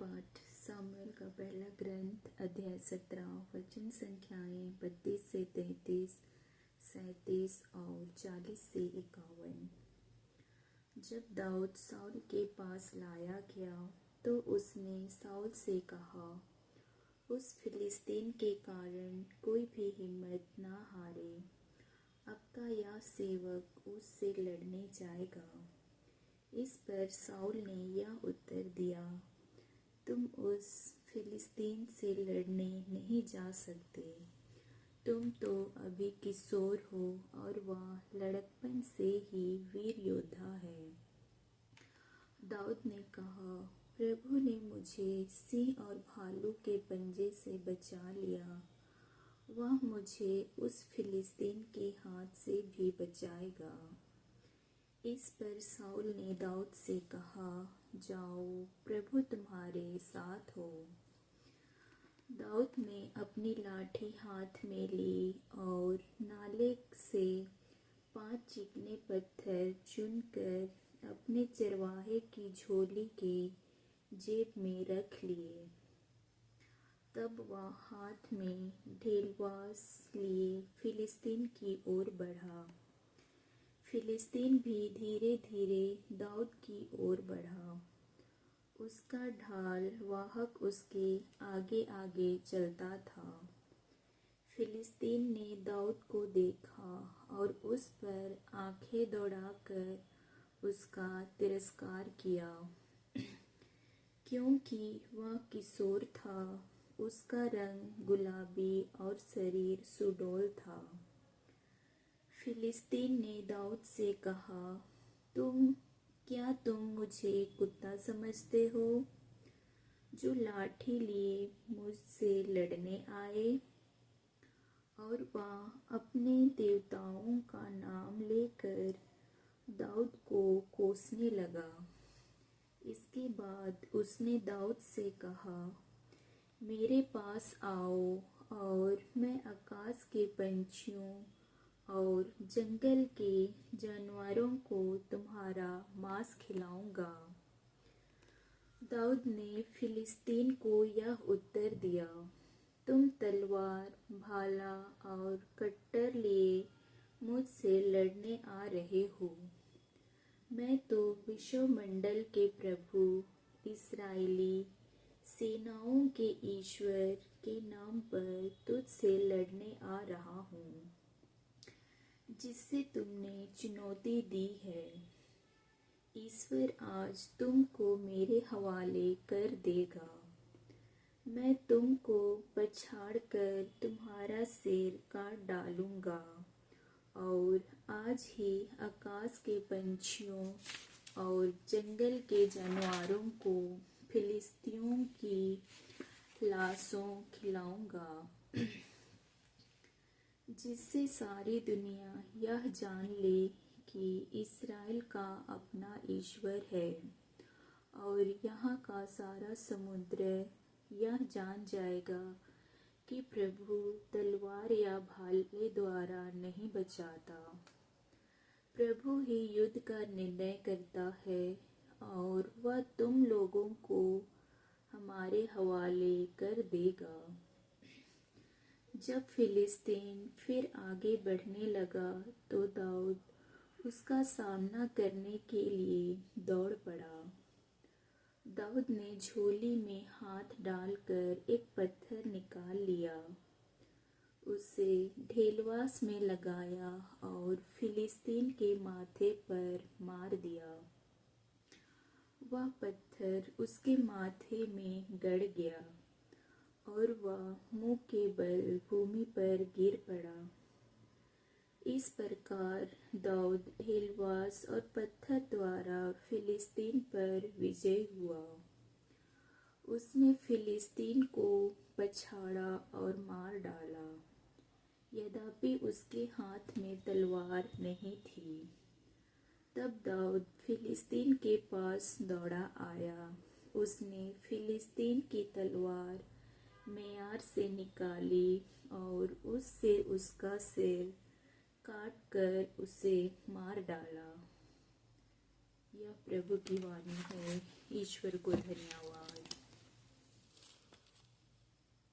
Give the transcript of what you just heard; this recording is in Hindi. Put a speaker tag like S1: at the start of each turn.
S1: पाठ सामुएल का पहला ग्रंथ अध्याय 17 वचन संख्याएं 32 से 33, 37 और 40 से 51। जब दाऊद साउल के पास लाया गया तो उसने साउल से कहा, उस फिलिस्तीन के कारण कोई भी हिम्मत ना हारे, आपका यह सेवक उससे लड़ने जाएगा। इस पर साउल ने यह उत्तर दिया, तुम उस फिलिस्तीन से लड़ने नहीं जा सकते, तुम तो अभी किशोर हो और वह लड़कपन से ही वीर योद्धा है। दाऊद ने कहा, प्रभु ने मुझे सिंह और भालू के पंजे से बचा लिया, वह मुझे उस फिलिस्तीन के हाथ से भी बचाएगा। इस पर साउल ने दाऊद से कहा, जाओ, प्रभु तुम्हारे साथ हो। दाऊद ने अपनी लाठी हाथ में ली और नाले से 5 चिकने पत्थर चुनकर अपने चरवाहे की झोली के जेब में रख लिए। तब वह हाथ में ढेलवास लिए फिलिस्तीन की ओर बढ़ा। फिलिस्तीन भी धीरे धीरे दाऊद की ओर बढ़ा। उसका ढाल वाहक उसके आगे आगे चलता था। फिलिस्तीन ने दाऊद को देखा और उस पर आंखें दौड़ाकर उसका तिरस्कार किया, क्योंकि वह किशोर था, उसका रंग गुलाबी और शरीर सुडौल था। फिलिस्तीन ने दाऊद से कहा, क्या तुम मुझे कुत्ता समझते हो, जो लाठी लिए मुझसे लड़ने आए? और वह अपने देवताओं का नाम लेकर दाऊद को कोसने लगा। इसके बाद उसने दाऊद से कहा, मेरे पास आओ और मैं आकाश के पंछियों और जंगल के जानवरों को तुम्हारा मांस खिलाऊंगा। दाऊद ने फिलिस्तीन को यह उत्तर दिया, तुम तलवार, भाला और कट्टर लिए मुझसे लड़ने आ रहे हो। मैं तो विश्वमंडल के प्रभु, इस्राएली सेनाओं के ईश्वर के नाम पर तुझसे लड़ने आ रहा हूँ, जिससे तुमने चुनौती दी है। ईश्वर आज तुमको मेरे हवाले कर देगा। मैं तुमको पछाड़कर तुम्हारा सिर काट डालूंगा और आज ही आकाश के पंछियों और जंगल के जानवरों को फिलिस्तियों की लाशों खिलाऊंगा, जिससे सारी दुनिया यह जान ले कि इस्राएल का अपना ईश्वर है, और यहाँ का सारा समुद्र यह जान जाएगा कि प्रभु तलवार या भाले द्वारा नहीं बचाता। प्रभु ही युद्ध का निर्णय करता है और वह तुम लोगों को हमारे हवाले कर देगा। जब फिलिस्तीन फिर आगे बढ़ने लगा तो दाऊद उसका सामना करने के लिए दौड़ पड़ा। दाऊद ने झोली में हाथ डालकर एक पत्थर निकाल लिया, उसे ढेलवास में लगाया और फिलिस्तीन के माथे पर मार दिया। वह पत्थर उसके माथे में गड़ गया और वह मुंह के बल भूमि पर गिर पड़ा। इस प्रकार दाऊद ढेलवास और पत्थर द्वारा फिलिस्तीन पर विजय हुआ। उसने फिलिस्तीन को पछाड़ा और मार डाला, यद्यपि उसके हाथ में तलवार नहीं थी। तब दाऊद फिलिस्तीन के पास दौड़ा आया। उसने फिलिस्तीन की तलवार मेयार से निकाली और उससे उसका सिर काट कर उसे मार डाला। यह प्रभु की वाणी है। ईश्वर को धन्यवाद।